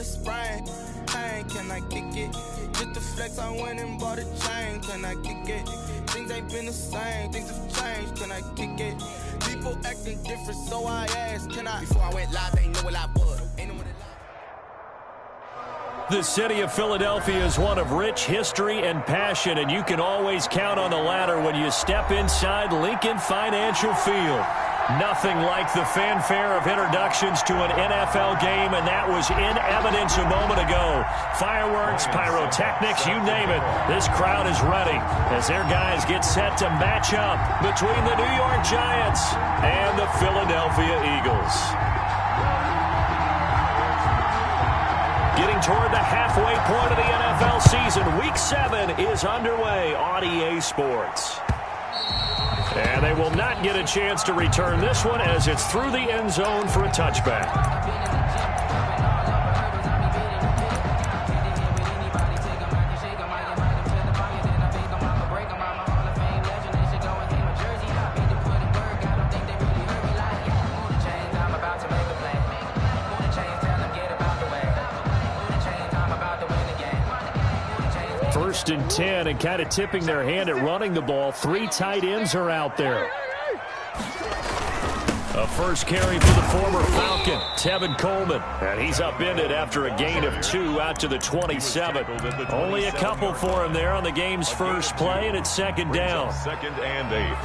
sprain. Hey, can I kick it? Just the flex, I went and bought a chain. Can I kick it? Things ain't been the same, things have changed. Can I kick it? People acting different, so I asked, can I? Before I went live, they ain't know what I was. Ain't know what it The city of Philadelphia is one of rich history and passion, and you can always count on the latter when you step inside Lincoln Financial Field. Nothing like the fanfare of introductions to an NFL game, and that was in evidence a moment ago. Fireworks, pyrotechnics, you name it. This crowd is ready as their guys get set to match up between the New York Giants and the Philadelphia Eagles. Getting toward the halfway point of the NFL season, Week 7 is underway on EA Sports. And they will not get a chance to return this one as it's through the end zone for a touchback. First and 10, and kind of tipping their hand at running the ball. 3 tight ends are out there. A first carry for the former Falcon, Tevin Coleman. And he's upended after a gain of 2 out to the 27. Only a couple for him there on the game's first play, and it's second down. Second and 8.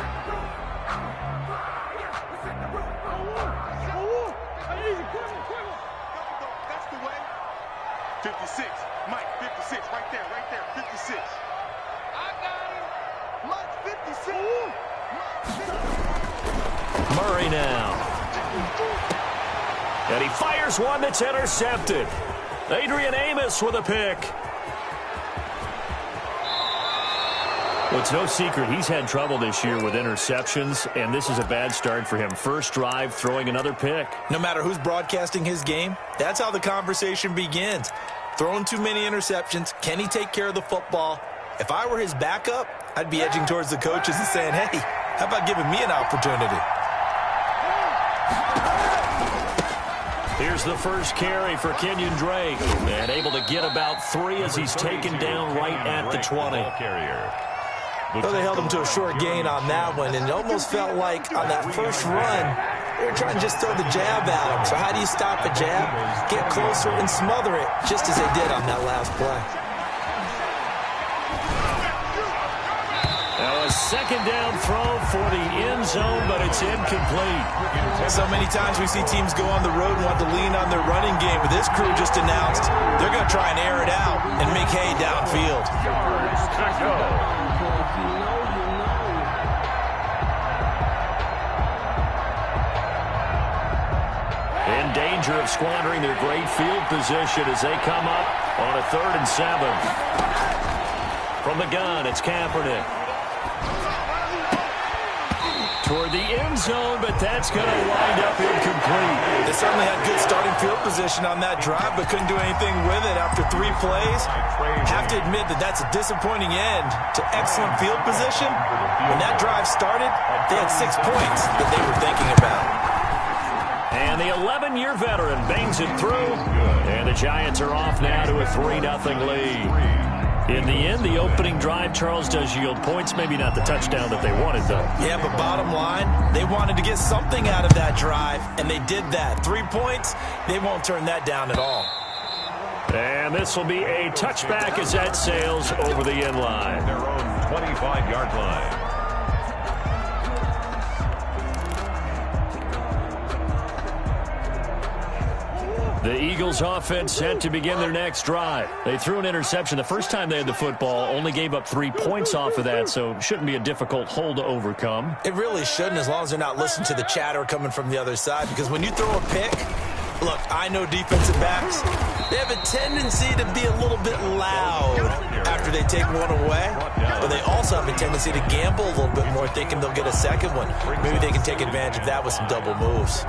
Murray now. And he fires one that's intercepted. Adrian Amos with a pick. Well, it's no secret he's had trouble this year with interceptions, and this is a bad start for him. First drive, throwing another pick. No matter who's broadcasting his game, that's how the conversation begins. Throwing too many interceptions. Can he take care of the football? If I were his backup, I'd be edging towards the coaches and saying, hey, how about giving me an opportunity? Here's the first carry for Kenyon Drake. And able to get about 3 as he's taken down right at the 20. Well, they held him to a short gain on that one, and it almost felt like on that first run, they were trying to just throw the jab at him. So how do you stop a jab? Get closer and smother it, just as they did on that last play. Now a second down throw for the end zone, but it's incomplete. So many times we see teams go on the road and want to lean on their running game, but this crew just announced they're going to try and air it out and make hay downfield. In danger of squandering their great field position as they come up on a 3rd and 7. From the gun, it's Kaepernick. Toward the end zone, but that's going to wind up incomplete. They certainly had good starting field position on that drive, but couldn't do anything with it after 3 plays. Have to admit that that's a disappointing end to excellent field position. When that drive started, they had 6 points that they were thinking about. And the 11-year veteran bangs it through, and the Giants are off now to a 3-0 lead. In the end, the opening drive, Charles, does yield points. Maybe not the touchdown that they wanted, though. Yeah, but bottom line, they wanted to get something out of that drive, and they did that. 3 points, they won't turn that down at all. And this will be a touchback as that sails over the end line. Their own 25-yard line. The Eagles offense set to begin their next drive. They threw an interception the first time they had the football, only gave up 3 points off of that, so it shouldn't be a difficult hole to overcome. It really shouldn't, as long as they're not listening to the chatter coming from the other side, because when you throw a pick, look, I know defensive backs, they have a tendency to be a little bit loud after they take one away, but they also have a tendency to gamble a little bit more, thinking they'll get a second one. Maybe they can take advantage of that with some double moves.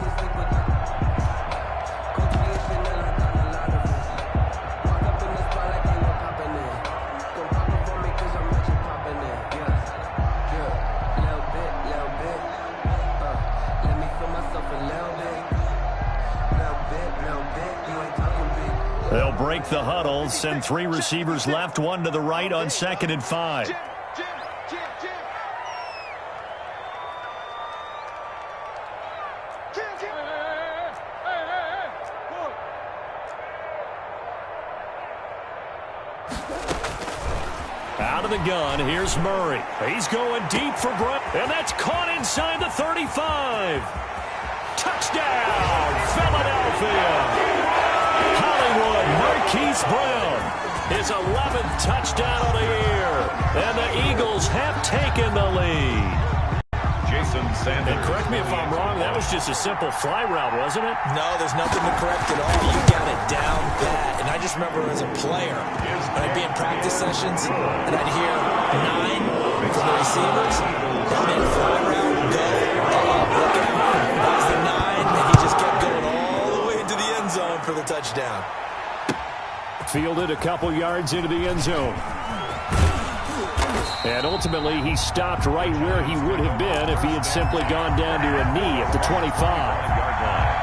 They'll break the huddle, send 3 receivers left, 1 to the right on 2nd and 5. Out of the gun, here's Murray. He's going deep for Brown, and that's caught inside the 35. Touchdown, Philadelphia. Hollywood Marquise Brown, his 11th touchdown of the year, and the Eagles have taken the lead. And correct me if I'm wrong, that was just a simple fly route, wasn't it? No, there's nothing to correct at all. You got it down pat. And I just remember as a player, when I'd be in practice sessions, and I'd hear 9 from the receivers, and then fly route, go, look out. That was the 9, and he just kept going all the way into the end zone for the touchdown. Fielded a couple yards into the end zone. And ultimately, he stopped right where he would have been if he had simply gone down to a knee at the 25-yard line.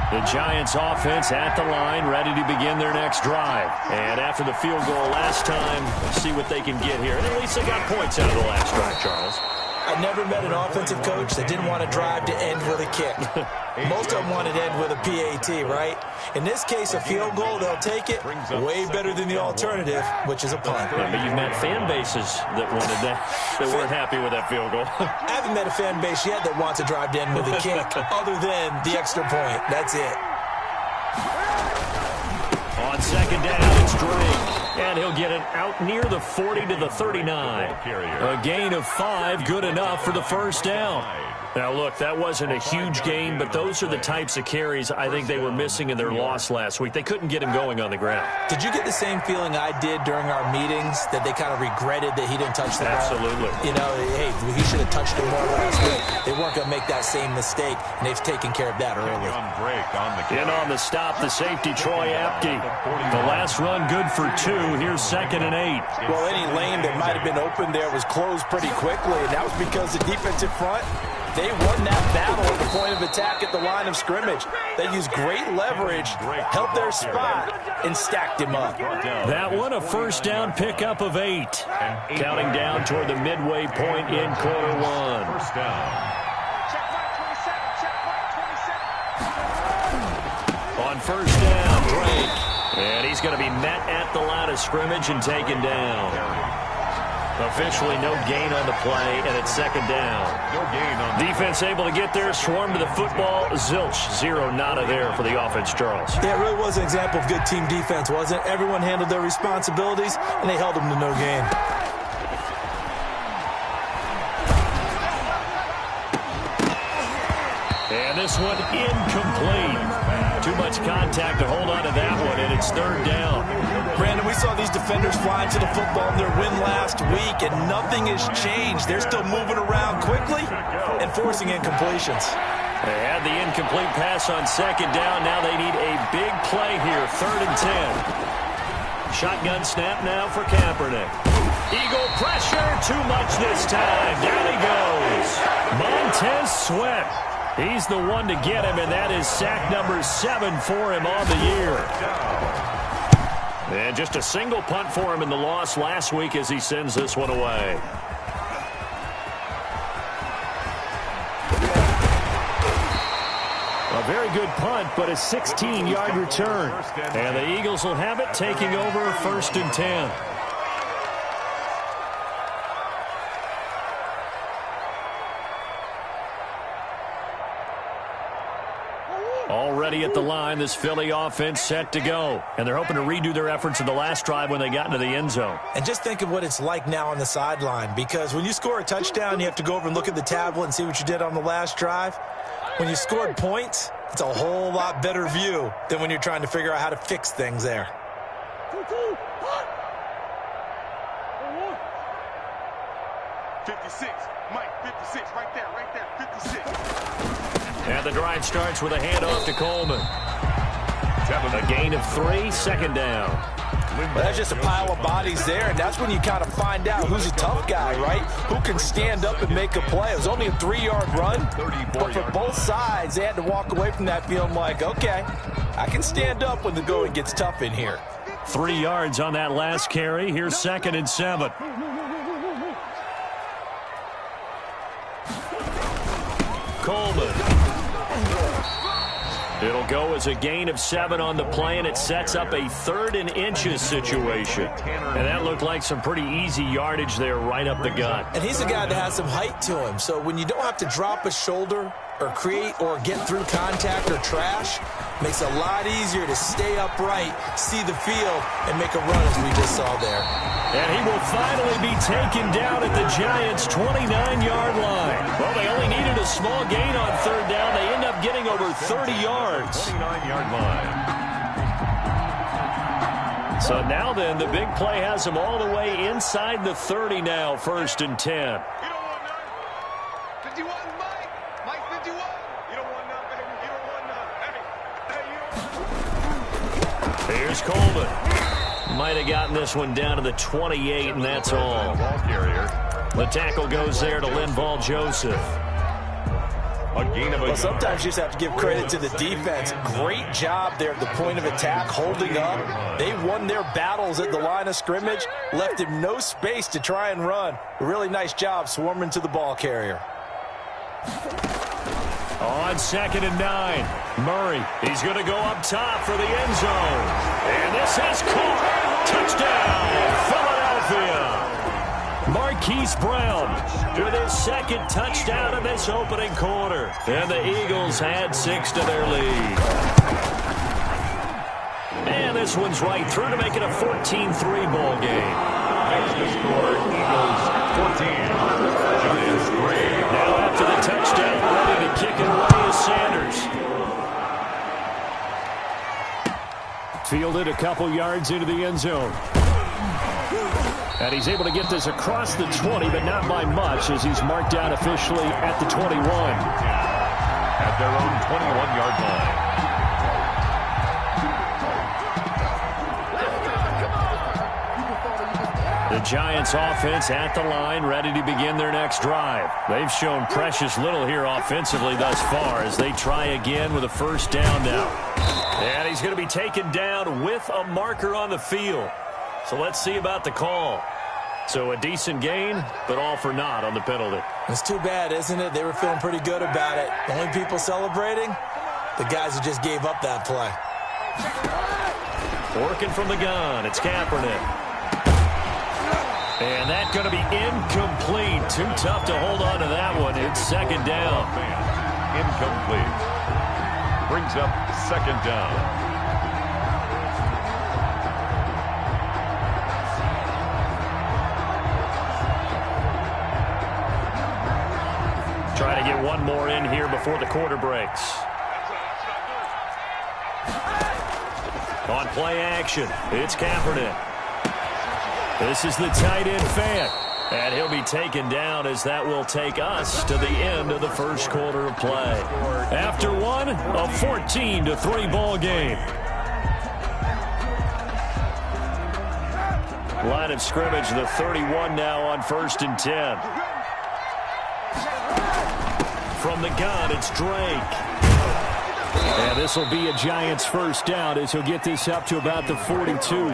The Giants offense at the line, ready to begin their next drive. And after the field goal last time, see what they can get here. And at least they got points out of the last drive, Charles. I never met an offensive coach that didn't want to drive to end with a kick. Most of them wanted to end with a PAT, right? In this case, a field goal, they'll take it. Way better than the alternative, which is a punt. Yeah, but you've met fan bases that wanted that weren't happy with that field goal. I haven't met a fan base yet that wants to drive to end with a kick, other than the extra point. That's it. On 2nd down, it's Drake. And he'll get it out near the 40 to the 39. A gain of 5, good enough for the first down. Now, look, that wasn't a huge gain, but those are the types of carries I think they were missing in their loss last week. They couldn't get him going on the ground. Did you get the same feeling I did during our meetings, that they kind of regretted that he didn't touch the ball? Absolutely. You know, hey, he should have touched it more last week. They weren't going to make that same mistake, and they've taken care of that early. In on the stop, the safety, Troy Apke. The last run good for 2. Here's 2nd and 8. Well, any lane that might have been open there was closed pretty quickly, and that was because the defensive front, they won that battle at the point of attack at the line of scrimmage. They used great leverage, held their spot, and stacked him up. That one, a first down pickup of 8. Counting down toward the midway point in quarter 1. First down. On first down, Drake. And he's going to be met at the line of scrimmage and taken down. Officially no gain on the play, and it's 2nd down. No gain on the defense able to get there, swarm to the football. Zilch, 0 nada there for the offense, Charles. Yeah, it really was an example of good team defense, wasn't it? Everyone handled their responsibilities, and they held them to no gain. And this one incomplete. Too much contact to hold on to that one, and it's 3rd down. Brandon, we saw these defenders flying to the football in their win last week, and nothing has changed. They're still moving around quickly and forcing incompletions. They had the incomplete pass on 2nd down. Now they need a big play here, 3rd and 10. Shotgun snap now for Kaepernick. Eagle pressure, too much this time. Down he goes. Montez Sweat. He's the one to get him, and that is sack number 7 for him on the year. And just a single punt for him in the loss last week as he sends this one away. A very good punt, but a 16-yard return. And the Eagles will have it, taking over 1st and 10. Already at the line, this Philly offense set to go. And they're hoping to redo their efforts in the last drive when they got into the end zone. And just think of what it's like now on the sideline, because when you score a touchdown, you have to go over and look at the tablet and see what you did on the last drive. When you scored points, it's a whole lot better view than when you're trying to figure out how to fix things there. 56, Mike, 56, right there, 56. And the drive starts with a handoff to Coleman. A gain of 3, 2nd down. But that's just a pile of bodies there, and that's when you kind of find out who's a tough guy, right? Who can stand up and make a play. It was only a 3-yard run, but for both sides, they had to walk away from that feeling like, okay, I can stand up when the going gets tough in here. 3 yards on that last carry. Here's 2nd and 7. Coleman. It'll go as a gain of 7 on the play, and it sets up a 3rd and inches situation. And that looked like some pretty easy yardage there right up the gut. And he's a guy that has some height to him, so when you don't have to drop a shoulder or create or get through contact or trash, makes it a lot easier to stay upright, see the field, and make a run as we just saw there. And he will finally be taken down at the Giants' 29-yard line. Well, they only needed a small gain on 3rd down. They end up getting over 30 yards. 29-yard line. So now then, the big play has them all the way inside the 30 now, 1st and 10. You don't want none. 51, Mike. Mike 51. You don't want none, baby. You don't want none. Hey, you don't. Here's Coleman. Might have gotten this one down to the 28, and that's all. Ball carrier. The tackle goes there to Linval Joseph. A gain of a Well, yard. sometimes you just have to give credit to the defense. Great job there at the point of attack, holding up. They won their battles at the line of scrimmage, left him no space to try and run. A really nice job swarming to the ball carrier. On 2nd and 9, Murray. He's going to go up top for the end zone. And this is caught. Touchdown, Philadelphia. Marquise Brown with his 2nd touchdown in this opening quarter. And the Eagles add 6 to their lead. And this one's right through to make it a 14-3 ball game. Next to score, Eagles 14. Giants 3. Now after the touchdown, ready to kick it away is Sanders. Fielded a couple yards into the end zone. And he's able to get this across the 20, but not by much, as he's marked down officially at the 21. At their own 21-yard line. The Giants offense at the line, ready to begin their next drive. They've shown precious little here offensively thus far as they try again with a 1st down now. And he's going to be taken down with a marker on the field. So let's see about the call. So a decent gain, but all for naught on the penalty. It's too bad, isn't it? They were feeling pretty good about it. The only people celebrating, the guys who just gave up that play. Working from the gun, it's Kaepernick. And that's going to be incomplete. Too tough to hold on to that one. It's 2nd down. Incomplete. Brings up 2nd down. Try to get one more in here before the quarter breaks. On play action, it's Kaepernick. This is the tight end Fant. And he'll be taken down as that will take us to the end of the 1st quarter of play. After one, a 14-3 ball game. Line of scrimmage, the 31 now on 1st and 10. From the gun, it's Drake. And this will be a Giants 1st down as he'll get this up to about the 42.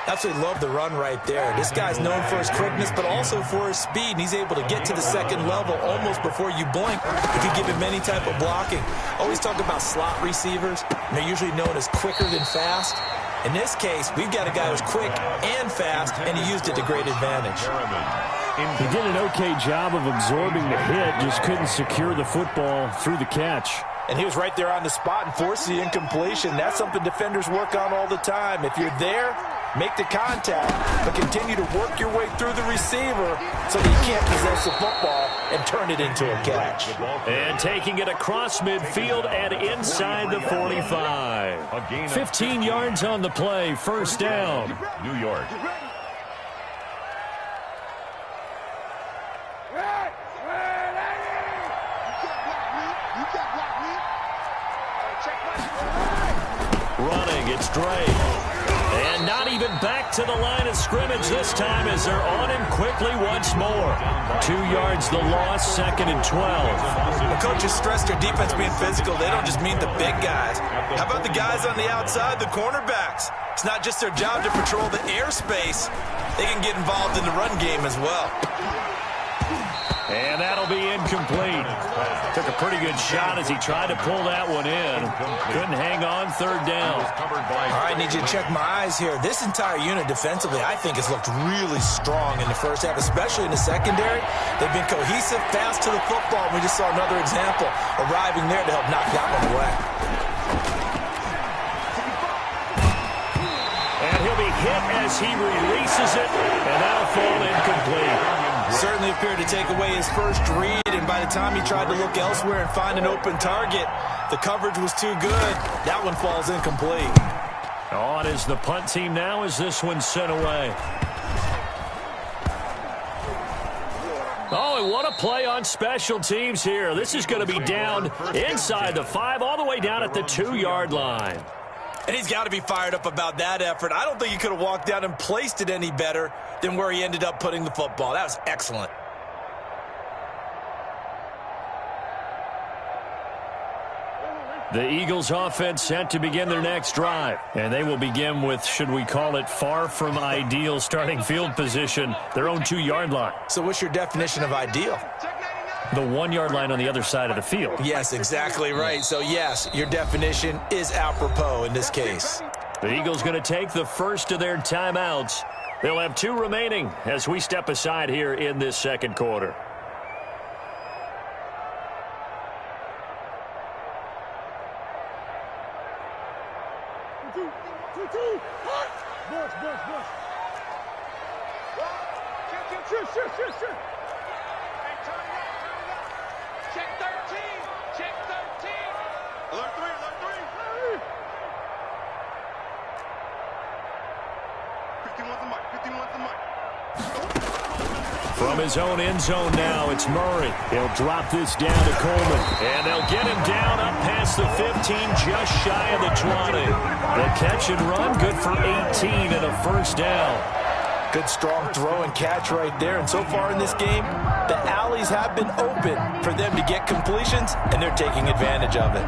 Absolutely love the run right there. This guy's known for his quickness, but also for his speed. And he's able to get to the 2nd level almost before you blink if you give him any type of blocking. Always talk about slot receivers. They're usually known as quicker than fast. In this case, we've got a guy who's quick and fast, and he used it to great advantage. He did an okay job of absorbing the hit, just couldn't secure the football through the catch. And he was right there on the spot and forced the incompletion. That's something defenders work on all the time. If you're there, make the contact, but continue to work your way through the receiver so that you can't possess the football and turn it into a catch. And taking it across midfield and inside the 45. 15 yards on the play, 1st down. New York. Running, it's Drake. And not even back to the line of scrimmage this time as they're on him quickly once more. 2 yards the loss, 2nd and 12. The coaches stress their defense being physical. They don't just mean the big guys. How about the guys on the outside, the cornerbacks? It's not just their job to patrol the airspace. They can get involved in the run game as well. And that'll be incomplete. Took a pretty good shot as he tried to pull that one in. Couldn't hang on, 3rd down. All right, need you to check my eyes here. This entire unit defensively, I think, has looked really strong in the first half, especially in the secondary. They've been cohesive, fast to the football. We just saw another example arriving there to help knock that one away. And he'll be hit as he releases it, and that'll fall incomplete. Certainly appeared to take away his first read, and by the time he tried to look elsewhere and find an open target, the coverage was too good. That one falls incomplete. On is the punt team now as this one's sent away. Oh, and what a play on special teams here. This is going to be down inside the 5, all the way down at the 2-yard line. And he's got to be fired up about that effort. I don't think he could have walked down and placed it any better than where he ended up putting the football. That was excellent. The Eagles offense set to begin their next drive. And they will begin with, should we call it, far from ideal starting field position, their own 2-yard line. So what's your definition of ideal? The 1-yard line on the other side of the field. Yes, exactly right. So, yes, your definition is apropos in this case. The Eagles going to take the first of their timeouts. They'll have 2 remaining as we step aside here in this 2nd quarter. Check 13. Check 13. Alert 3. Alert 3. 51's the mic. 51's the mic. From his own end zone now, it's Murray. He'll drop this down to Coleman. And they'll get him down up past the 15, just shy of the 20. The catch and run, good for 18 and a first down. Good strong throw and catch right there. And so far in this game, the alleys have been open for them to get completions, and they're taking advantage of it.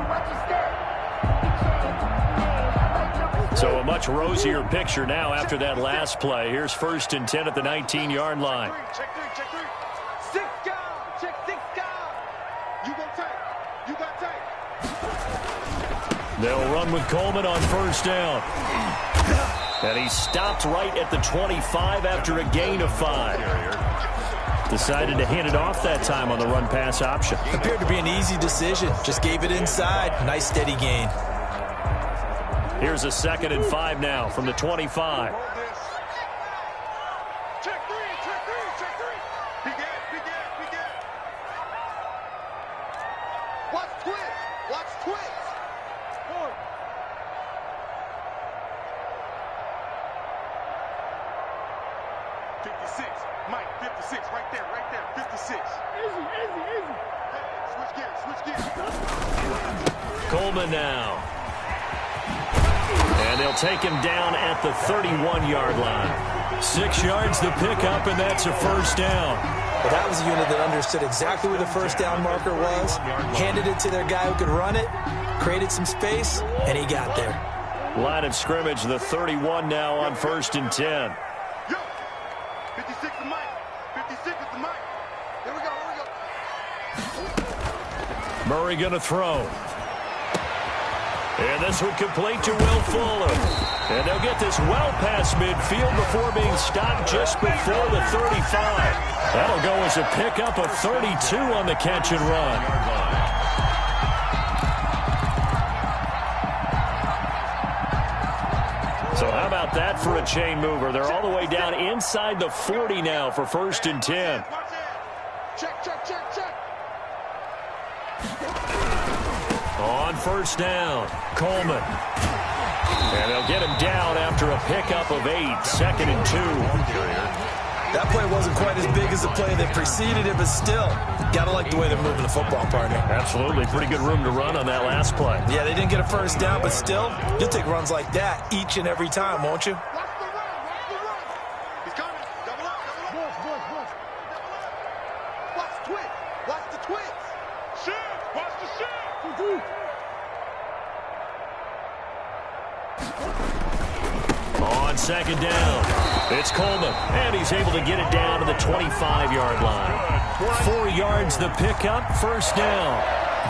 So a much rosier picture now after that last play. Here's 1st and 10 at the 19-yard line. Check 3. Check 3. 6 guys. Check 6 guys. You go tight. You got tight. They'll run with Coleman on first down. And he stopped right at the 25 after a gain of 5. Decided to hand it off that time on the run-pass option. Appeared to be an easy decision. Just gave it inside. Nice steady gain. Here's a 2nd and 5 now from the 25. Check 3. Check 3. Check 3. Big head. Big head. Big head. Watch twitch. Watch twitch. Forward. 56. Mike, 56. Right there. 56. Easy. Switch gears. Coleman now. And they'll take him down at the 31-yard line. 6 yards the pickup, and that's a first down. Well, that was a unit that understood exactly where the first down marker was, handed it to their guy who could run it, created some space, and he got there. Line of scrimmage, the 31 now on 1st and 10. Yo, 56 the mic. 56 is the mic. Here we go. Murray going to throw. And this one complete to Will Fuller. And they'll get this well past midfield before being stopped just before the 35. That'll go as a pickup of 32 on the catch and run. So how about that for a chain mover? They're all the way down inside the 40 now for 1st and 10. Check. On first down, Coleman. And they'll get him down after a pickup of 8, 2nd and 2. That play wasn't quite as big as the play that preceded it, but still, got to like the way they're moving the football, partner. Absolutely. Pretty good room to run on that last play. Yeah, they didn't get a first down, but still, you'll take runs like that each and every time, won't you? He's coming. Double up, double up. Double up. Watch the twitch. Watch the twitch. Shoot. Watch the shoot. On second down, it's Coleman, and he's able to get it down to the 25-yard line. 4 yards the pickup, first down.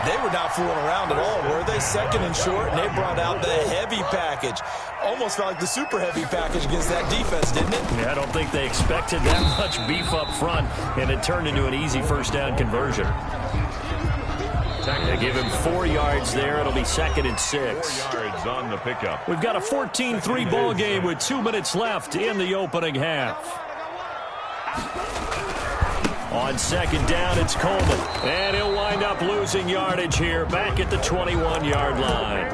They were not fooling around at all, were they? Second and short, and they brought out the heavy package. Almost felt like the super heavy package against that defense, didn't it? Yeah, I don't think they expected that much beef up front, and it turned into an easy first down conversion. They give him 4 yards there. It'll be second and 6. 4 yards on the pickup. We've got a 14-3 ball game with 2 minutes left in the opening half. On second down, it's Coleman, and he'll wind up losing yardage here back at the 21-yard line.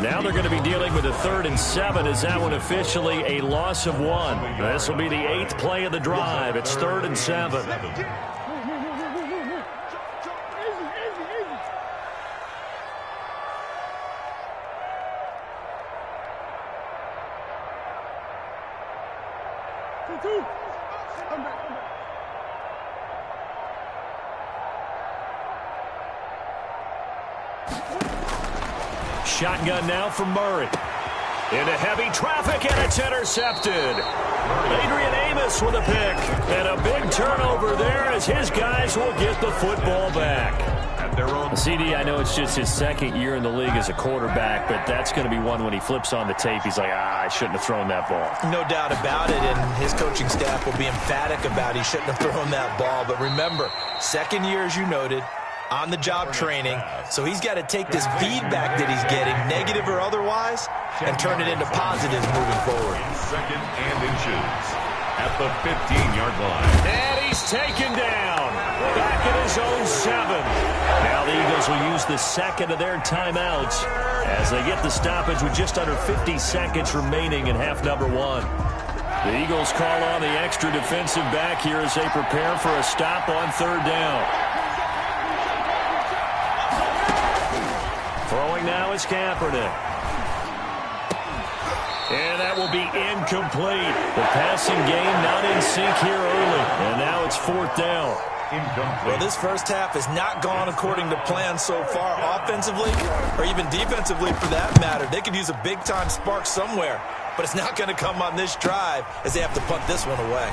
Now they're going to be dealing with a 3rd and 7. Is that one officially a loss of 1? This will be the 8th play of the drive. It's 3rd and 7. Shotgun now from Murray. Into heavy traffic, and it's intercepted. Adrian Amos with a pick. And a big turnover there as his guys will get the football back. At their own. CD, I know it's just his 2nd year in the league as a quarterback, but that's going to be one when he flips on the tape. He's like, I shouldn't have thrown that ball. No doubt about it, and his coaching staff will be emphatic about he shouldn't have thrown that ball. But remember, 2nd year, as you noted, on-the-job training, so he's got to take this feedback that he's getting, negative or otherwise, and turn it into positives moving forward. 2nd and inches at the 15-yard line. And he's taken down. Back at his own 7. Now the Eagles will use the 2nd of their timeouts as they get the stoppage with just under 50 seconds remaining in half number 1. The Eagles call on the extra defensive back here as they prepare for a stop on 3rd down. Throwing now is Kaepernick. And that will be incomplete. The passing game not in sync here early. And now it's 4th down. Well, this first half has not gone according to plan so far, offensively or even defensively for that matter. They could use a big-time spark somewhere, but it's not going to come on this drive as they have to punt this one away.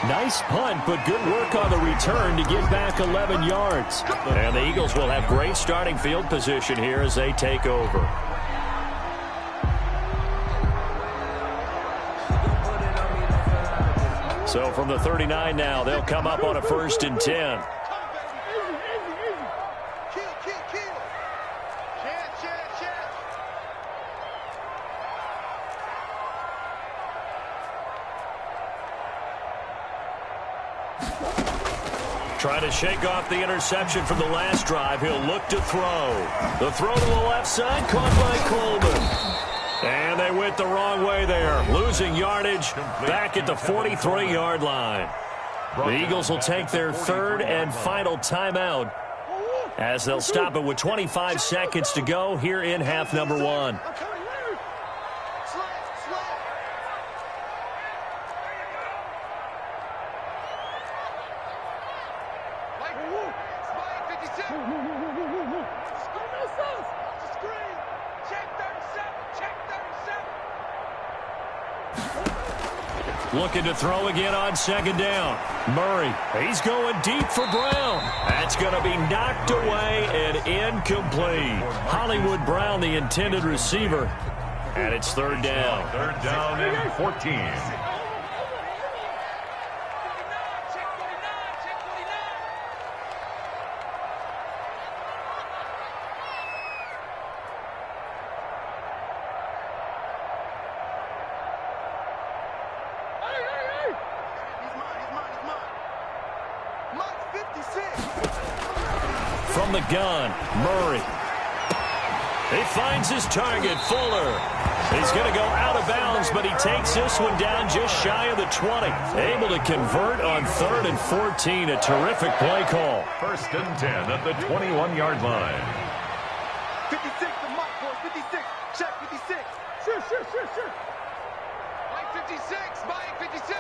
Nice punt, but good work on the return to get back 11 yards. And the Eagles will have great starting field position here as they take over. So from the 39 now, they'll come up on a 1st and 10. Trying to shake off the interception from the last drive. He'll look to throw. The throw to the left side, caught by Coleman. And they went the wrong way there. Losing yardage back at the 43-yard line. The Eagles will take their 3rd and final timeout as they'll stop it with 25 seconds to go here in half number 1. Looking to throw again on 2nd down. Murray, he's going deep for Brown. That's going to be knocked away and incomplete. Hollywood Brown, the intended receiver. And it's 3rd down. 3rd down and 14. From the gun, Murray. He finds his target, Fuller. He's going to go out of bounds, but he takes this one down just shy of the 20. Able to convert on 3rd and 14. A terrific play call. 1st and 10 at the 21-yard line. 56, the mark, boys. 56. Check 56. Sure. Mike 56. Mike 56.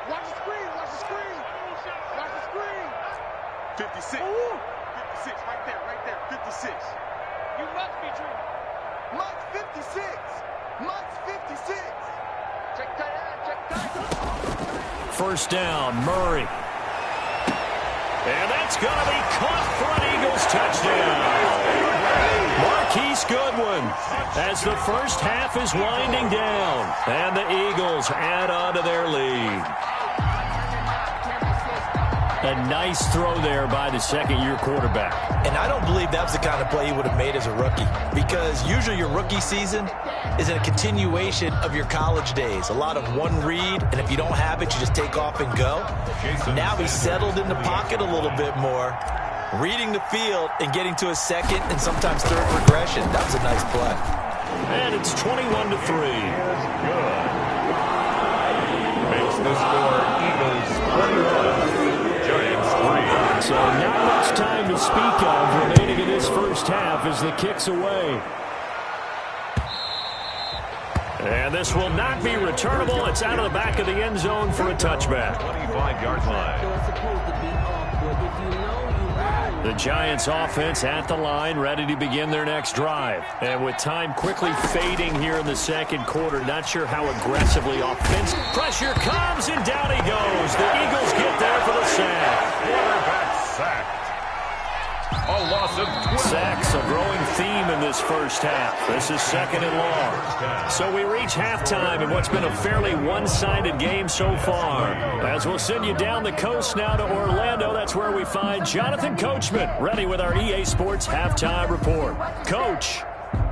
Watch the screen. Watch the screen. Watch the screen. 56. 56. Right there. 56. You must be dreaming. Mike's 56. Mike's 56. Check tight end. Check tight end. 1st down, Murray. And that's going to be caught for an Eagles touchdown. Marquise Goodwin as the first half is winding down. And the Eagles add on to their lead. A nice throw there by the second-year quarterback. And I don't believe that was the kind of play he would have made as a rookie, because usually your rookie season is a continuation of your college days. A lot of one read, and if you don't have it, you just take off and go. Now he's settled in the pocket a little bit more, reading the field and getting to a second and sometimes third progression. That was a nice play. And it's 21-3. Makes the score Eagles 21. So not much time to speak of remaining in this first half as the kick's away. And this will not be returnable. It's out of the back of the end zone for a touchback. 25-yard line. The Giants offense at the line, ready to begin their next drive. And with time quickly fading here in the second quarter, not sure how aggressively offensive. Pressure comes, and down he goes. The Eagles get there for the sack. Quarterback sacked. A loss of 12. Sacks, a growing theme in this first half. This is 2nd and long. So we reach halftime in what's been a fairly one-sided game so far. As we'll send you down the coast now to Orlando, that's where we find Jonathan Coachman, ready with our EA Sports Halftime Report. Coach.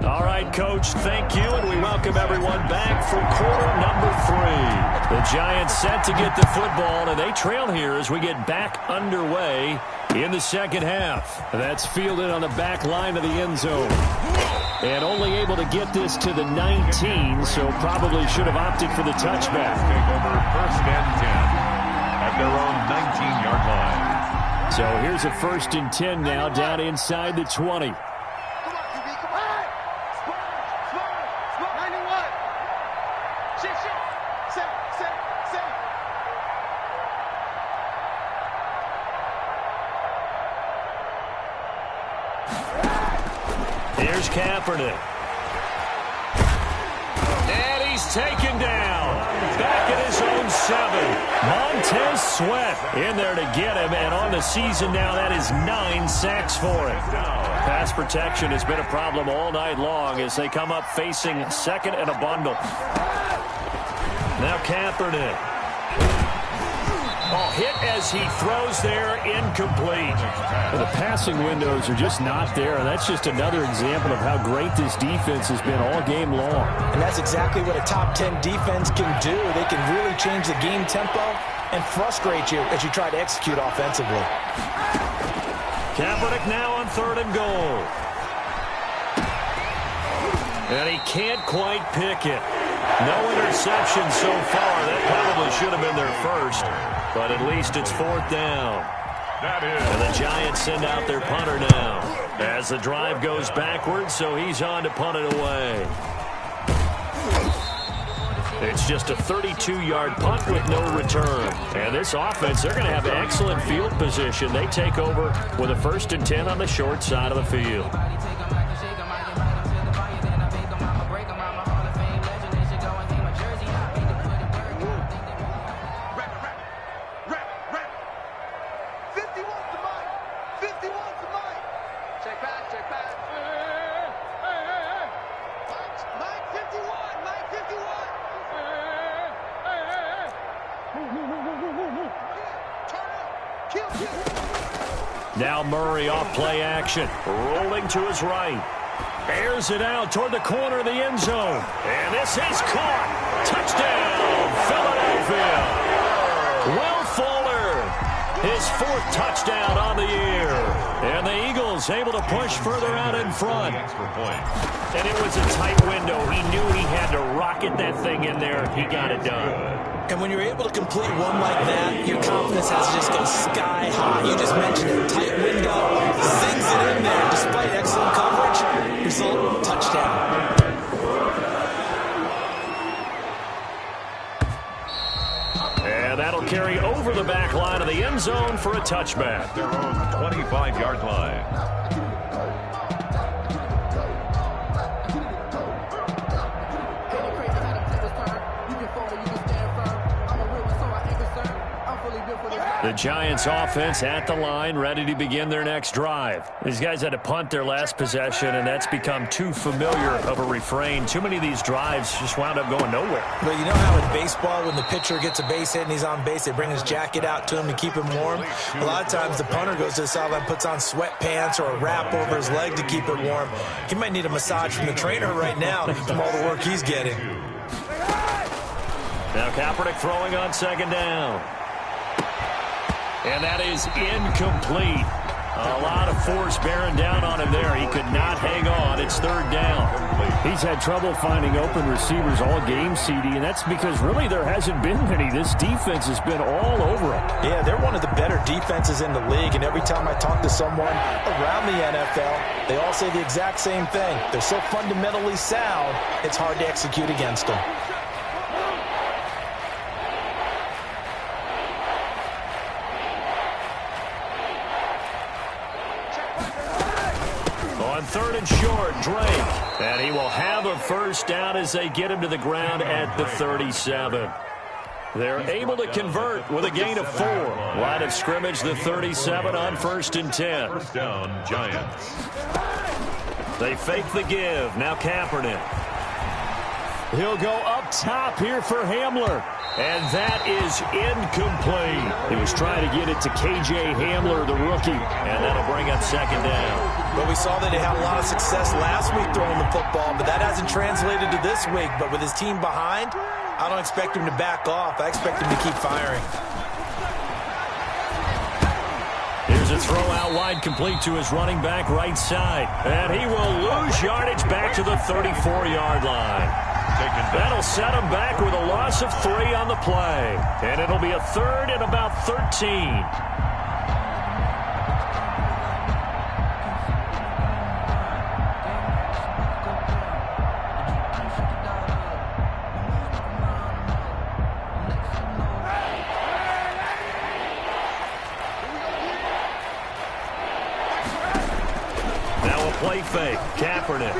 All right, Coach, thank you, and we welcome everyone back for quarter number 3. The Giants set to get the football, and they trail here as we get back underway in the second half. That's fielded on the back line of the end zone. And only able to get this to the 19, so probably should have opted for the touchback. Take over 1st and 10 at their own 19-yard line. So here's a 1st and 10 now down inside the 20. Here's Kaepernick. And he's taken down. Back at his own 7. Montez Sweat in there to get him. And on the season now, that is 9 sacks for him. Pass protection has been a problem all night long as they come up facing 2nd and a bundle. Now Kaepernick. Oh, hit as he throws there, incomplete. Well, the passing windows are just not there. That's just another example of how great this defense has been all game long. And that's exactly what a top 10 defense can do. They can really change the game tempo and frustrate you as you try to execute offensively. Kaepernick now on 3rd and goal. And he can't quite pick it. No interception so far. That probably should have been their first. But at least it's 4th down. And the Giants send out their punter now. As the drive goes backwards, so he's on to punt it away. It's just a 32-yard punt with no return. And this offense, they're going to have excellent field position. They take over with a 1st and 10 on the short side of the field. Now Murray off play action, rolling to his right. Airs it out toward the corner of the end zone. And this is caught. Touchdown, Philadelphia. Will Fuller, his 4th touchdown on the year. And the Eagles Bengals able to push further out in front. And it was a tight window. He knew he had to rocket that thing in there. He got it done. And when you're able to complete one like that, your confidence has to just go sky high. You just mentioned it. Tight window. Zings it in there despite excellent coverage. Result, touchdown. And that'll carry over the back line of the end zone for a touchback. Their own 25-yard line. The Giants offense at the line, ready to begin their next drive. These guys had to punt their last possession, and that's become too familiar of a refrain. Too many of these drives just wound up going nowhere. But you know how in baseball, when the pitcher gets a base hit and he's on base, they bring his jacket out to him to keep him warm? A lot of times the punter goes to the sideline, puts on sweatpants or a wrap over his leg to keep it warm. He might need a massage from the trainer right now from all the work he's getting. Now Kaepernick throwing on second down. And that is incomplete. A lot of force bearing down on him there. He could not hang on. It's third down. He's had trouble finding open receivers all game, CD, and that's because really there hasn't been many. This defense has been all over him. Yeah, they're one of the better defenses in the league, and every time I talk to someone around the NFL, they all say the exact same thing. They're so fundamentally sound, it's hard to execute against them. Third and short, Drake. And he will have a first down as they get him to the ground at the 37. They're able to convert with a gain of 4. Line of scrimmage, the 37 on 1st and 10. First down, Giants. They fake the give. Now Kaepernick. He'll go up top here for Hamler. And that is incomplete. He was trying to get it to K.J. Hamler, the rookie. And that'll bring up second down. But we saw that he had a lot of success last week throwing the football, but that hasn't translated to this week. But with his team behind, I don't expect him to back off. I expect him to keep firing. Here's a throw out wide, complete to his running back right side. And he will lose yardage back to the 34-yard line. That'll set him back with a loss of 3 on the play. And it'll be a third and about 13. Now a play fake. Kaepernick.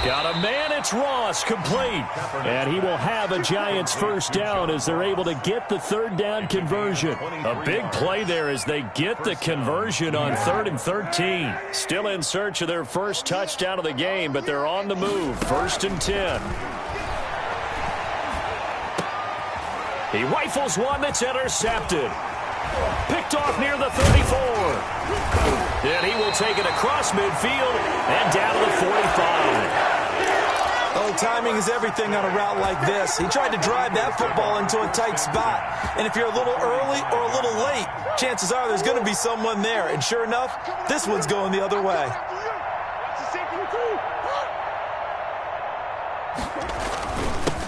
Got a man, it's Ross, complete. And he will have a Giants first down as they're able to get the third down conversion. A big play there as they get the conversion on 3rd and 13. Still in search of their first touchdown of the game, but they're on the move. 1st and 10. He rifles one that's intercepted. Picked off near the 34. And he will take it across midfield and down to the 45. Oh, timing is everything on a route like this. He tried to drive that football into a tight spot. And if you're a little early or a little late, chances are there's going to be someone there. And sure enough, this one's going the other way.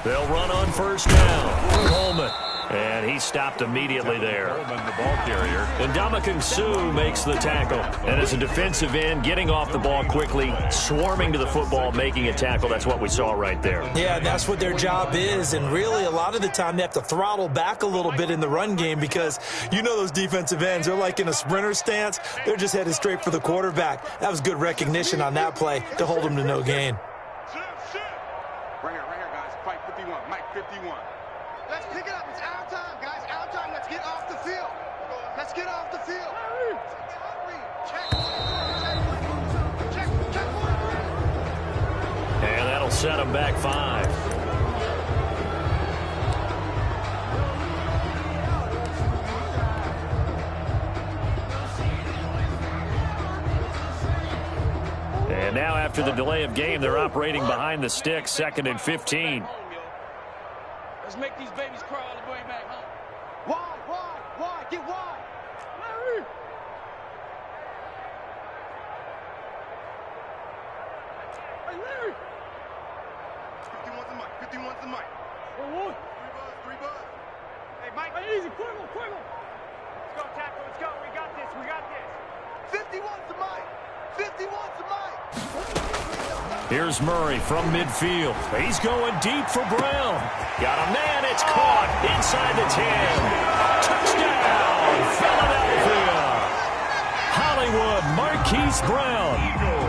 They'll run on first down. Coleman. And he stopped immediately there. Coleman, the ball carrier. And Ndamukong Suh makes the tackle. And as a defensive end, getting off the ball quickly, swarming to the football, making a tackle. That's what we saw right there. Yeah, that's what their job is. And really, a lot of the time, they have to throttle back a little bit in the run game because you know those defensive ends, they're like in a sprinter stance. They're just headed straight for the quarterback. That was good recognition on that play to hold them to no gain. Right here, guys. Fight 51. Mike 51. Let's pick it up. It's our time, guys. Our time. Let's get off the field. Let's get off the field. Check. And that'll set him back 5. And now after the delay of game, they're operating behind the sticks, 2nd and 15. Let's make these babies cry all the way back home. Wide. Get wide. Three buzz. Hey, Mike. Easy. Quiver. Let's go, tackle. Let's go. We got this. 51's the Mike. 51's the Mike. Here's Murray from midfield. He's going deep for Brown. Got a man. It's caught inside the 10. Touchdown, Philadelphia. Hollywood Marquise Brown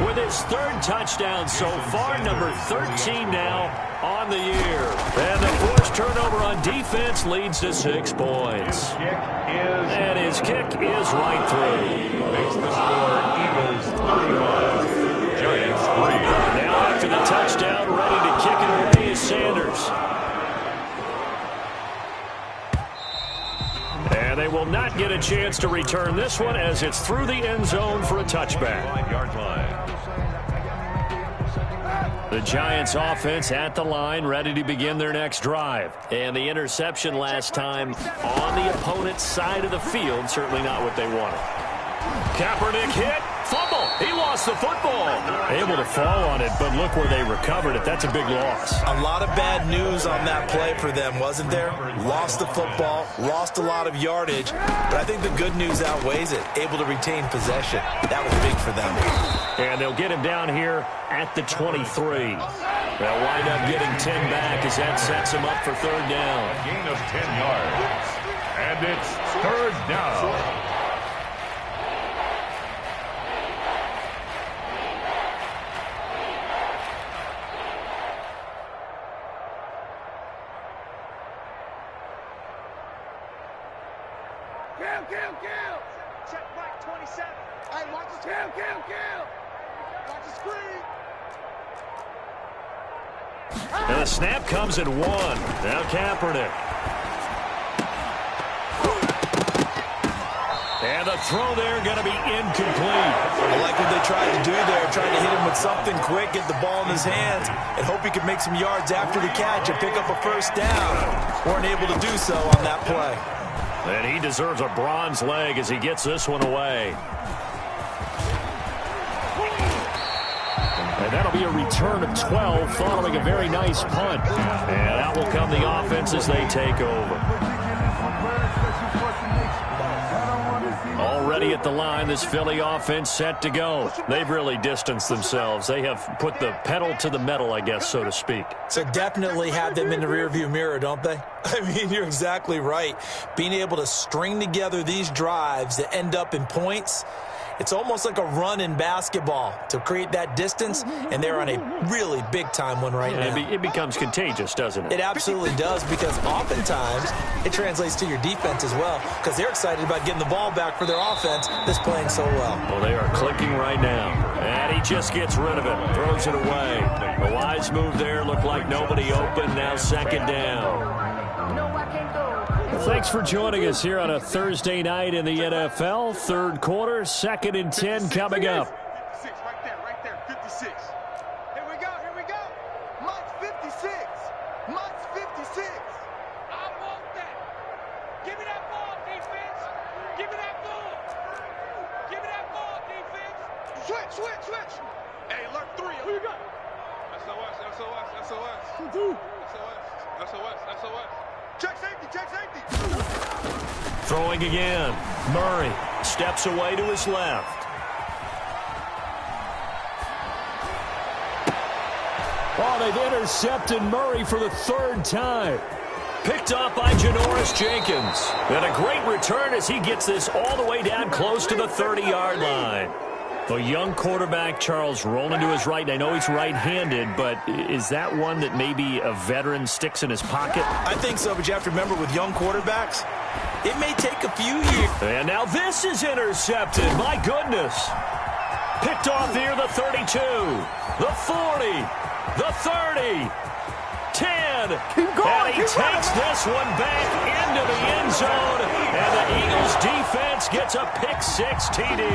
with his third touchdown so far, number 13 now on the year. And the forced turnover on defense leads to 6 points. And his kick is right through. Makes the score Eagles 31, Giants 3. Now after the touchdown, ready to kick it away is Sanders. And they will not get a chance to return this one as it's through the end zone for a touchback. 5-yard line. The Giants offense at the line, ready to begin their next drive. And the interception last time on the opponent's side of the field, certainly not what they wanted. Kaepernick hit, fumble. He lost the football. Able to fall on it, but look where they recovered it. That's a big loss. A lot of bad news on that play for them, wasn't there? Lost the football, lost a lot of yardage, but I think the good news outweighs it. Able to retain possession. That was big for them. And they'll get him down here at the 23. They'll wind up getting 10 back as that sets him up for third down. A gain of 10 yards. And it's third down. Kill. Check Mike 27. Hey, watch the kill. Watch the screen. And the snap comes at 1. Now Kaepernick. And the throw there going to be incomplete. I like what they tried to do there, trying to hit him with something quick, get the ball in his hands, and hope he could make some yards after the catch and pick up a first down. Weren't able to do so on that play. And he deserves a bronze leg as he gets this one away. And that'll be a return of 12 following a very nice punt. And out will come the offense as they take over. Already at the line, this Philly offense set to go. They've really distanced themselves. They have put the pedal to the metal, I guess, so to speak. So definitely have them in the rearview mirror, don't they? I mean, you're exactly right. Being able to string together these drives that end up in points, it's almost like a run in basketball to create that distance, and they're on a really big-time one right now. It becomes contagious, doesn't it? It absolutely does, because oftentimes it translates to your defense as well, because they're excited about getting the ball back for their offense that's playing so well. Well, they are clicking right now. And he just gets rid of it, throws it away. A wise move there, looked like nobody open, now second down. Thanks for joining us here on a Thursday night in the NFL. Third quarter, 2nd and 10 coming up. 56, right there, 56. Here we go. Mike's 56. Mike's 56. I want that. Give me that ball, defense. Give me that ball. Give me that ball, defense. Switch. Hey, alert 3. Who you got? SOS. Check safety. Throwing again. Murray steps away to his left. Oh, they've intercepted Murray for the 3rd time. Picked off by Janoris Jenkins. And a great return as he gets this all the way down close to the 30-yard line. A young quarterback, Charles, rolling to his right. And I know he's right-handed, but is that one that maybe a veteran sticks in his pocket? I think so, but you have to remember with young quarterbacks, it may take a few years. And now this is intercepted. My goodness. Picked off here, the 32, the 40, the 30, 10. And he takes this one back into the end zone. And the Eagles defense gets a pick-6 TD.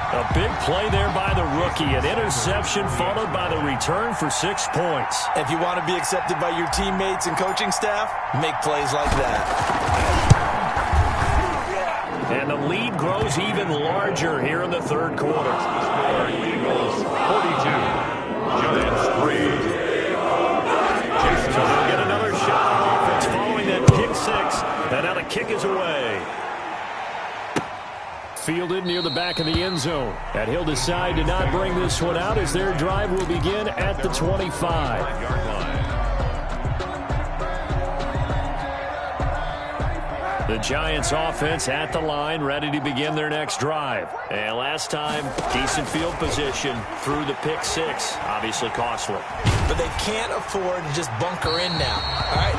A big play there by the rookie. An interception followed by the return for 6 points. If you want to be accepted by your teammates and coaching staff, make plays like that. And the lead grows even larger here in the 3rd quarter. Eagles 42, Giants 3. So they'll get another And now the kick is away. Fielded near the back of the end zone. And he'll decide to not bring this one out as their drive will begin at the 25. The Giants offense at the line, ready to begin their next drive. And last time, decent field position through the pick six. Obviously costly. But they can't afford to just bunker in now. All right,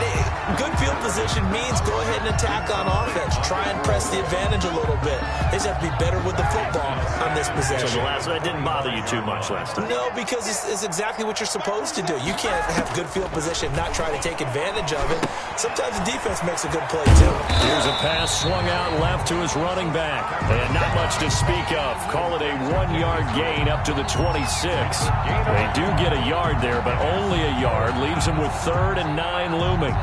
good field position means go ahead and attack on offense. Try and press the advantage a little bit. They just have to be better with the football on this possession. So the last one didn't bother you too much last time? No, because it's exactly what you're supposed to do. You can't have good field position, not try to take advantage of it. Sometimes the defense makes a good play, too. Here's a pass swung out left to his running back. And not much to speak of. Call it a 1-yard gain up to the 26. They do get a yard there, but only a yard. Leaves them with 3rd and 9 looming.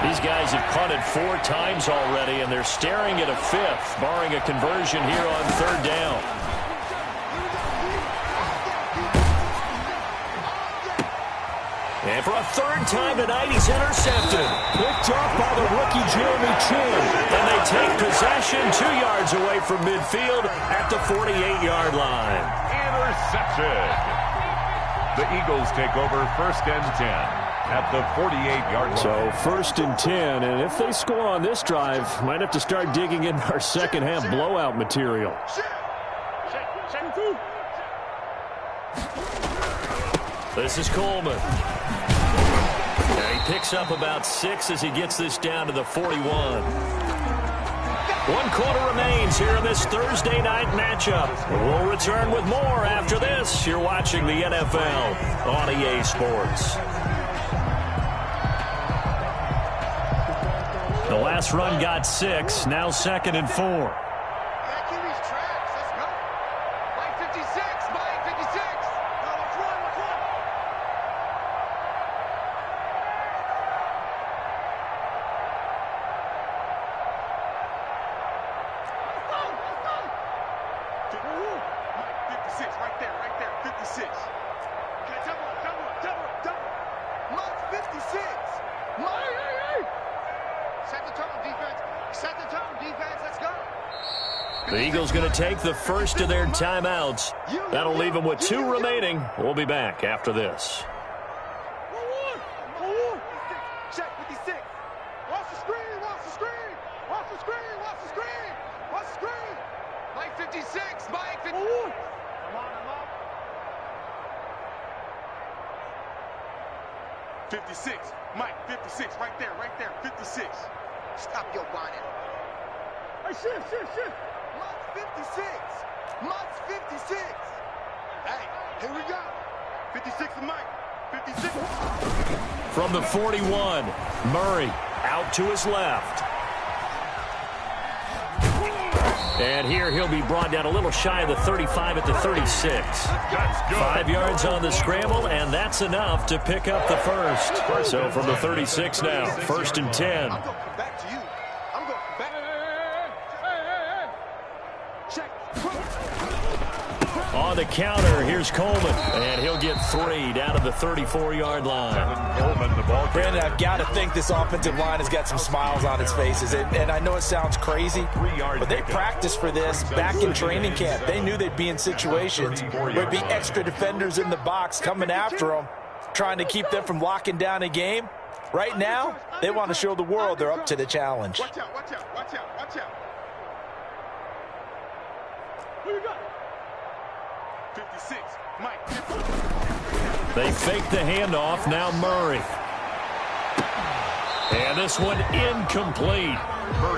These guys have punted 4 times already, and they're staring at a 5th, barring a conversion here on 3rd down. And for a 3rd time tonight, he's intercepted. Picked up by the rookie Jeremy Chin. And they take possession 2 yards away from midfield at the 48-yard line. Intercepted. The Eagles take over 1st and 10 at the 48-yard line. So 1st and 10, and if they score on this drive, might have to start digging in our second half blowout material. This is Coleman. He picks up about 6 as he gets this down to the 41. 1 quarter remains here in this Thursday night matchup. We'll return with more after this. You're watching the NFL on EA Sports. The last run got 6, now 2nd and 4. The Eagles going to take the first of their timeouts. That'll leave them with 2 remaining. We'll be back after this. Check 56. Watch the screen, watch the screen. Watch the screen, watch the screen. Watch the screen. Mike 56, Mike 56. I'm on. 56, Mike 56, right there, 56. Stop your whining. Hey, shift. Mike's 56. Mike's 56. Hey, here we go. 56 to Mike. 56. From the 41, Murray out to his left. And here he'll be brought down a little shy of the 35 at the 36. 5 yards on the scramble, and that's enough to pick up the first. So from the 36 now, 1st and 10. I'm going to come back to you. I'm going to come back. Hey. Check. On the counter, here's Coleman. And he'll get 3 down to the 34-yard line. Coleman, the ball. Brandon, I've got to think this offensive line has got some smiles on its faces. And I know it sounds crazy, but they practiced for this back in training camp. They knew they'd be in situations where there'd be extra defenders in the box coming after them, trying to keep them from locking down a game. Right now, they want to show the world they're up to the challenge. Watch out. Who you got? 56, Mike. They fake the handoff, now Murray. And this one incomplete.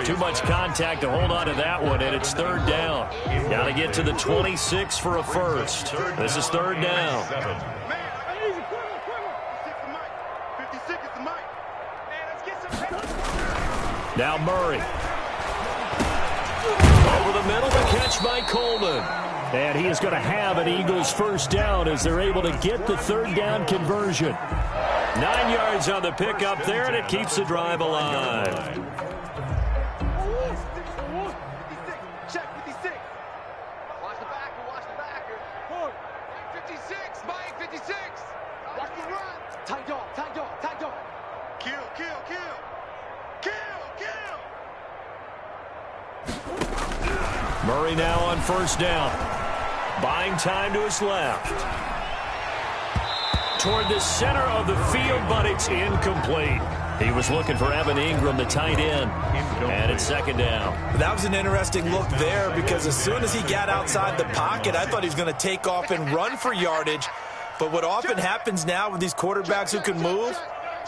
Too much contact to hold on to that one, and it's 3rd down. Got to get to the 26 for a first. This is 3rd down. Now Murray. Over the middle, the catch by Coleman. And he is going to have an Eagles first down as they're able to get the 3rd down conversion. 9 yards on the pickup there, and it keeps the drive alive. Check 56. Watch the backer. 56, Mike 56. Watch the run. Tight dog. Kill. Murray now on first down. Buying time to his left. Toward the center of the field, but it's incomplete. He was looking for Evan Ingram, the tight end, and it's second down. That was an interesting look there because as soon as he got outside the pocket, I thought he was going to take off and run for yardage. But what often happens now with these quarterbacks who can move,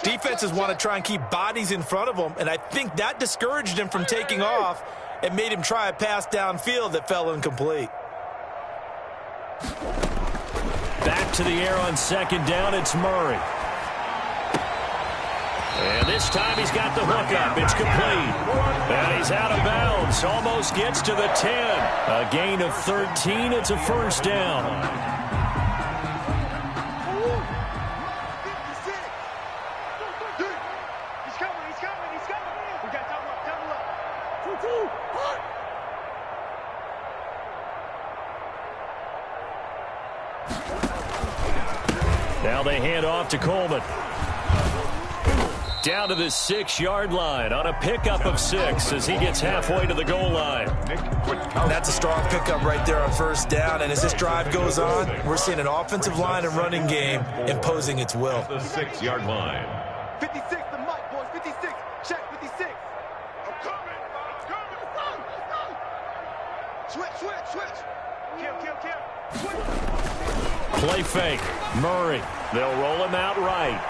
defenses want to try and keep bodies in front of them, and I think that discouraged him from taking off and made him try a pass downfield that fell incomplete. Back to the air on second down, it's Murray. And this time he's got the hook up. It's complete. And he's out of bounds. Almost gets to the 10. A gain of 13. It's a first down. He's coming. We got double up. Now they hand off to Coleman. Down to the 6-yard line on a pickup of 6 as he gets halfway to the goal line. That's a strong pickup right there on first down. And as this drive goes on, we're seeing an offensive line and running game imposing its will. The 6-yard line. 56, the mic, boys. 56. Check 56. I'm coming. Switch. Kill. Play fake. Murray. They'll roll him out right.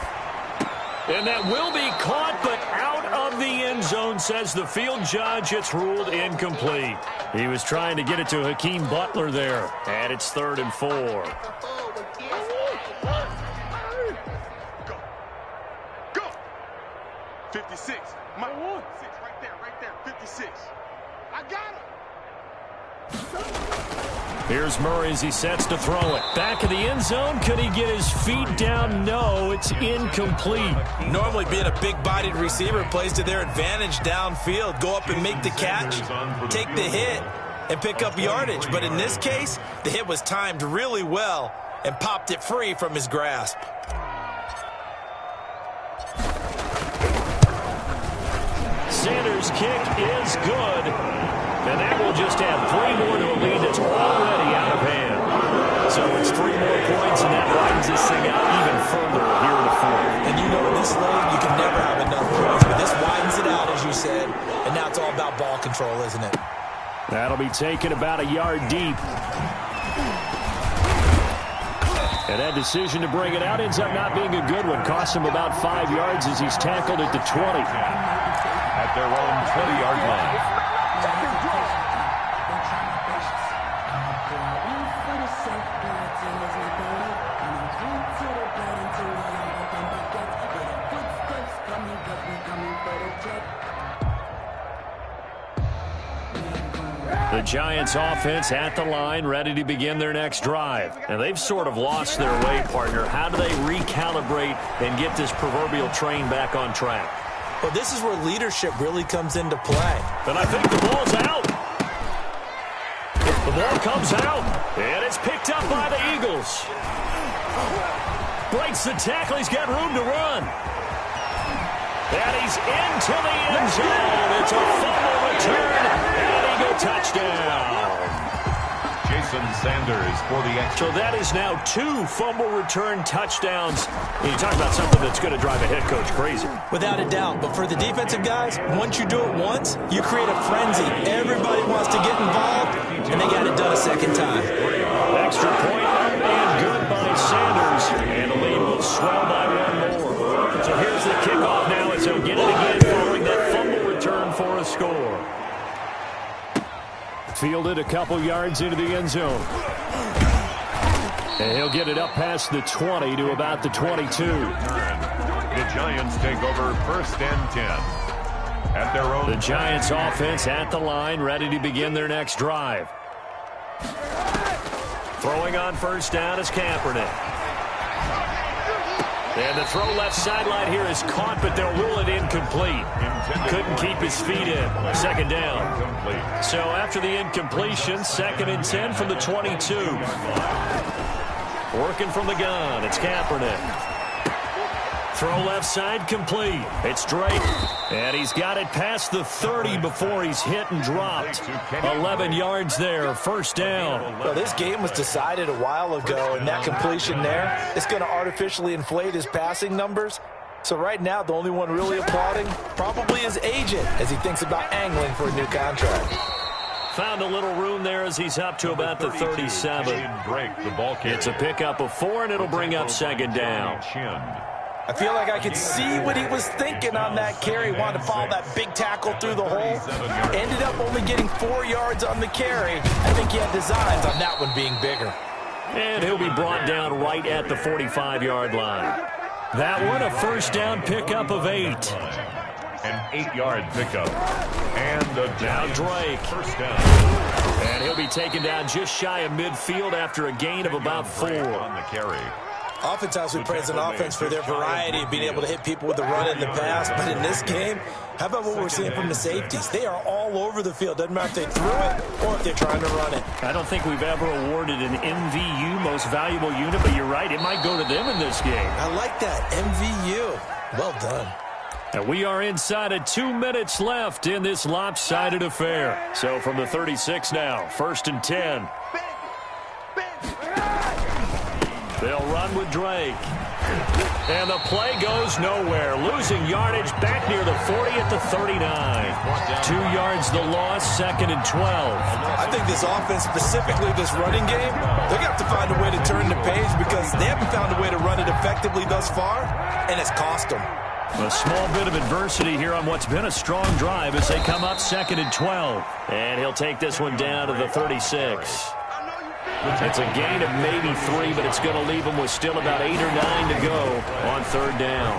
And that will be caught, but out of the end zone, says the field judge. It's ruled incomplete. He was trying to get it to Hakeem Butler there. And it's 3rd and 4. Go. 56. My 6 right there. 56. I got him. Here's Murray as he sets to throw it. Back of the end zone. Could he get his feet down? No, it's incomplete. Normally being a big-bodied receiver plays to their advantage downfield. Go up and make the catch, take the hit, and pick up yardage. But in this case, the hit was timed really well and popped it free from his grasp. Sanders' kick is good. And that will just add 3 more to a lead that's already out of hand. So it's 3 more points, and that widens this thing out even further here in the 4th. And you know in this league, you can never have enough points. But this widens it out, as you said. And now it's all about ball control, isn't it? That'll be taken about a yard deep. And that decision to bring it out ends up not being a good one. Costs him about 5 yards as he's tackled at the 20. At their own 20-yard line. The Giants offense at the line, ready to begin their next drive. And they've sort of lost their way, partner. How do they recalibrate and get this proverbial train back on track? Well, this is where leadership really comes into play. And I think the ball's out. The ball comes out, and it's picked up by the Eagles. Breaks the tackle. He's got room to run. And he's into the end zone. It's a fumble return, and Eagle touchdown. Jason Sanders for the extra. So that is now 2 fumble return touchdowns. And you talk about something that's going to drive a head coach crazy. Without a doubt. But for the defensive guys, once you do it once, you create a frenzy. Everybody wants to get involved, and they got it done a second time. Extra point up and good by Sanders. And the lead will swell by 1 more. So here's the kickoff now as he'll get it again following that fumble return for a score. Fielded a couple yards into the end zone. And he'll get it up past the 20 to about the 22. The Giants take over 1st and 10. At their own. The Giants offense at the line, ready to begin their next drive. Throwing on first down is Kaepernick. And the throw left sideline here is caught, but they'll rule it incomplete. Couldn't keep his feet in. Second down. So after the incompletion, 2nd and 10 from the 22. Working from the gun, it's Kaepernick. Throw left side complete. It's Drake. And he's got it past the 30 before he's hit and dropped. 11 yards there, first down. Well, this game was decided a while ago, and that completion there is going to artificially inflate his passing numbers. So right now, the only one really applauding probably his agent as he thinks about angling for a new contract. Found a little room there as he's up to about the 37. It's a pickup of 4, and it'll bring up second down. I feel like I could see what he was thinking on that carry. Wanted to follow that big tackle through the hole. Ended up only getting 4 yards on the carry. I think he had designs on that one being bigger. And he'll be brought down right at the 45-yard line. That one, a first down pickup of 8. An 8-yard pickup. And a down Drake. First down. And he'll be taken down just shy of midfield after a gain of about 4. On the carry. Oftentimes we praise an offense for their variety of being able to hit people with the run and the pass. But in this game, how about what we're seeing from the safeties? They are all over the field. Doesn't matter if they threw it or if they're trying to run it. I don't think we've ever awarded an MVU, most valuable unit, but you're right. It might go to them in this game. I like that. MVU. Well done. And we are inside of 2 minutes left in this lopsided affair. So from the 36 now, 1st and 10. They'll run with Drake. And the play goes nowhere. Losing yardage back near the 40 at the 39. 2 yards the loss, 2nd and 12. I think this offense, specifically this running game, they're going to have to find a way to turn the page because they haven't found a way to run it effectively thus far, and it's cost them. A small bit of adversity here on what's been a strong drive as they come up 2nd and 12. And he'll take this one down to the 36. It's a gain of maybe 3, but it's going to leave them with still about 8 or 9 to go on 3rd down.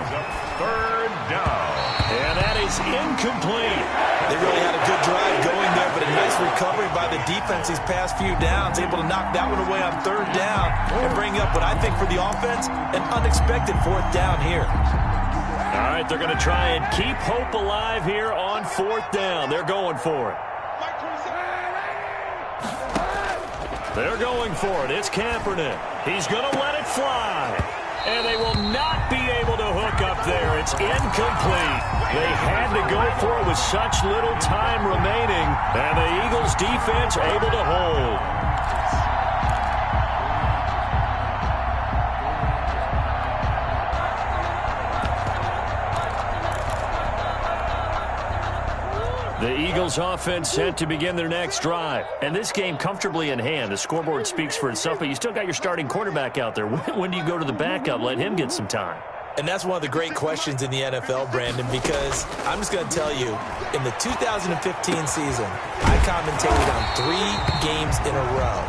3rd down. And that is incomplete. They really had a good drive going there, but a nice recovery by the defense these past few downs, able to knock that one away on 3rd down and bring up what I think for the offense, an unexpected 4th down here. All right, they're going to try and keep hope alive here on 4th down. They're going for it. They're going for it. It's Kaepernick. He's going to let it fly. And they will not be able to hook up there. It's incomplete. They had to go for it with such little time remaining. And the Eagles defense able to hold. The Eagles offense set to begin their next drive. And this game comfortably in hand. The scoreboard speaks for itself, but you still got your starting quarterback out there. When do you go to the backup? Let him get some time. And that's one of the great questions in the NFL, Brandon, because I'm just going to tell you, in the 2015 season, I commentated on 3 games in a row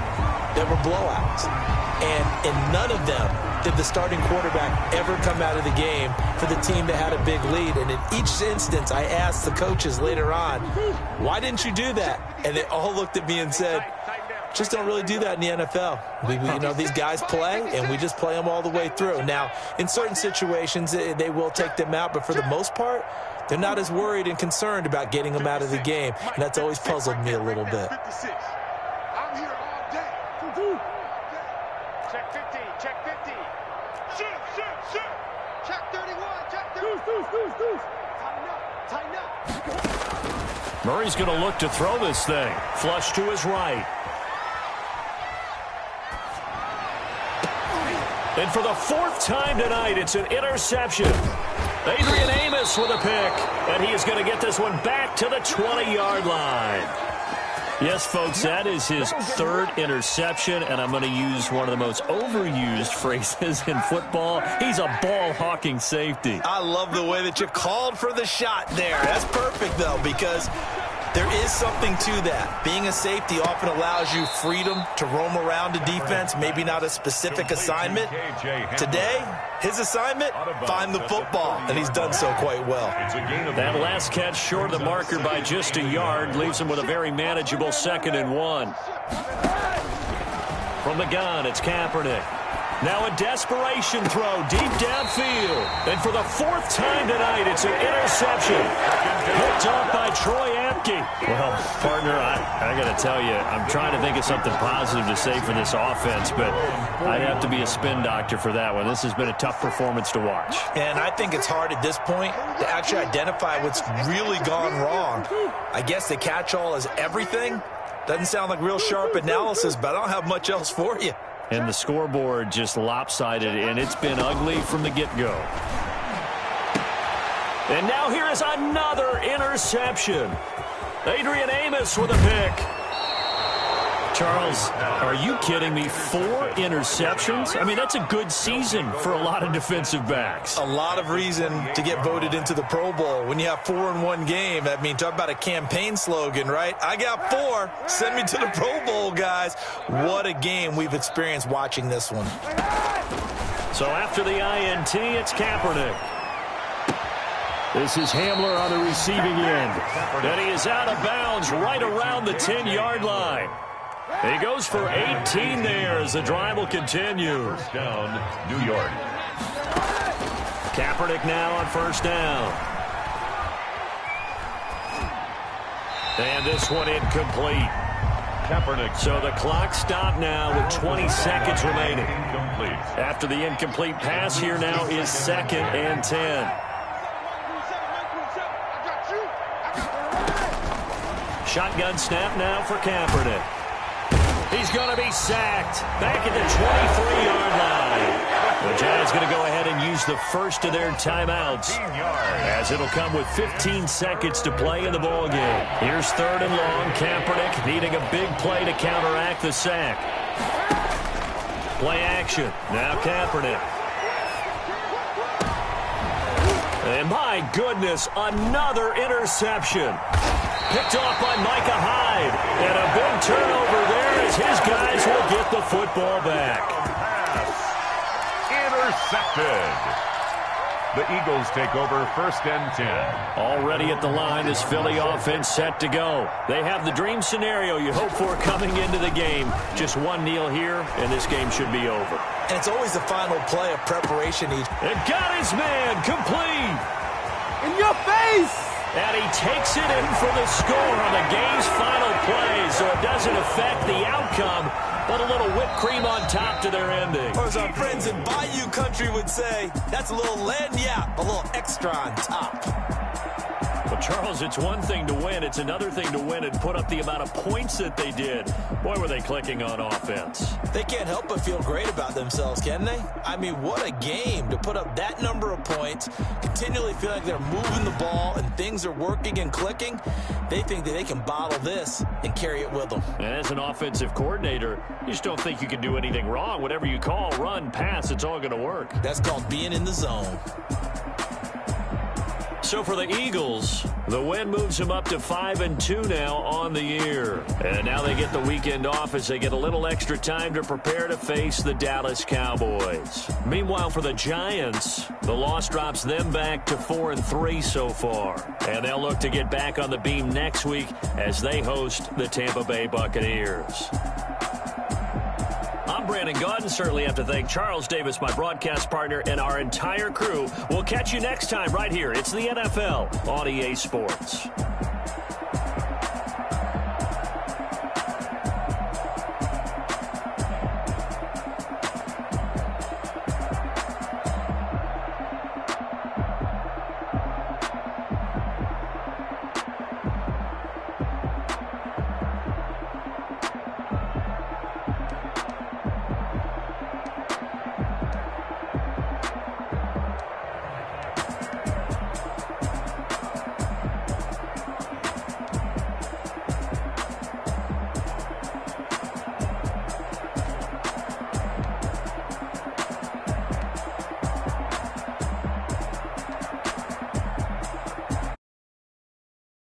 that were blowouts. And in none of them did the starting quarterback ever come out of the game for the team that had a big lead. And in each instance, I asked the coaches later on, why didn't you do that? And they all looked at me and said, just don't really do that in the NFL. These guys play, and we just play them all the way through. Now, in certain situations, they will take them out, but for the most part, they're not as worried and concerned about getting them out of the game. And that's always puzzled me a little bit. I'm here all day. Check 50, check 50. Shoot. Check 31, check 30. Deuce. Tighten up. Murray's going to look to throw this thing. Flush to his right. And for the 4th time tonight, it's an interception. Adrian Amos with a pick. And he is going to get this one back to the 20-yard line. Yes, folks, that is his 3rd interception, and I'm going to use one of the most overused phrases in football. He's a ball-hawking safety. I love the way that you called for the shot there. That's perfect, though, because there is something to that. Being a safety often allows you freedom to roam around a defense, maybe not a specific assignment. Today, his assignment, find the football, and he's done so quite well. That last catch short of the marker by just a yard leaves him with a very manageable 2nd and 1. From the gun, it's Kaepernick. Now a desperation throw deep downfield. And for the 4th time tonight, it's an interception. Picked off by Troy empty. Well, partner, I got to tell you, I'm trying to think of something positive to say for this offense, but I'd have to be a spin doctor for that one. This has been a tough performance to watch. And I think it's hard at this point to actually identify what's really gone wrong. I guess the catch-all is everything. Doesn't sound like real sharp analysis, but I don't have much else for you. And the scoreboard just lopsided, and it's been ugly from the get-go. And now here is another interception. Adrian Amos with a pick. Charles, are you kidding me? 4 interceptions? I mean, that's a good season for a lot of defensive backs. A lot of reason to get voted into the Pro Bowl. When you have 4 in one game, I mean, talk about a campaign slogan, right? I got 4. Send me to the Pro Bowl, guys. What a game we've experienced watching this one. So after the INT, it's Kaepernick. This is Hamler on the receiving end. And he is out of bounds right around the 10-yard line. He goes for 18 there as the drive will continue. First down, New York. Kaepernick now on first down. And this one incomplete. Kaepernick. So the clock stopped now with 20 seconds remaining. Incomplete. After the incomplete pass, here now is 2nd and 10. Shotgun snap now for Kaepernick. He's going to be sacked back at the 23-yard line. The Giants going to go ahead and use the first of their timeouts as it'll come with 15 seconds to play in the ballgame. Here's 3rd and long. Kaepernick needing a big play to counteract the sack. Play action. Now Kaepernick. And my goodness, another interception. Picked off by Micah Hyde. And a big turnover there as his guys will get the football back. Intercepted. The Eagles take over 1st and 10. Already at the line, this Philly offense set to go. They have the dream scenario you hope for coming into the game. Just one kneel here, and this game should be over. And it's always the final play of preparation. And got his man complete. In your face! And he takes it in for the score on the game's final play, so it doesn't affect the outcome, but a little whipped cream on top to their ending. Or as our friends in Bayou Country would say, that's a little lagniappe, a little extra on top. Well, Charles, it's one thing to win. It's another thing to win and put up the amount of points that they did. Boy, were they clicking on offense. They can't help but feel great about themselves, can they? I mean, what a game to put up that number of points, continually feel like they're moving the ball and things are working and clicking. They think that they can bottle this and carry it with them. And as an offensive coordinator, you just don't think you can do anything wrong. Whatever you call, run, pass, it's all going to work. That's called being in the zone. So for the Eagles, the win moves them up to 5-2 now on the year. And now they get the weekend off as they get a little extra time to prepare to face the Dallas Cowboys. Meanwhile, for the Giants, the loss drops them back to 4-3 so far. And they'll look to get back on the beam next week as they host the Tampa Bay Buccaneers. I'm Brandon Gaudin. Certainly have to thank Charles Davis, my broadcast partner, and our entire crew. We'll catch you next time right here. It's the NFL on EA Sports.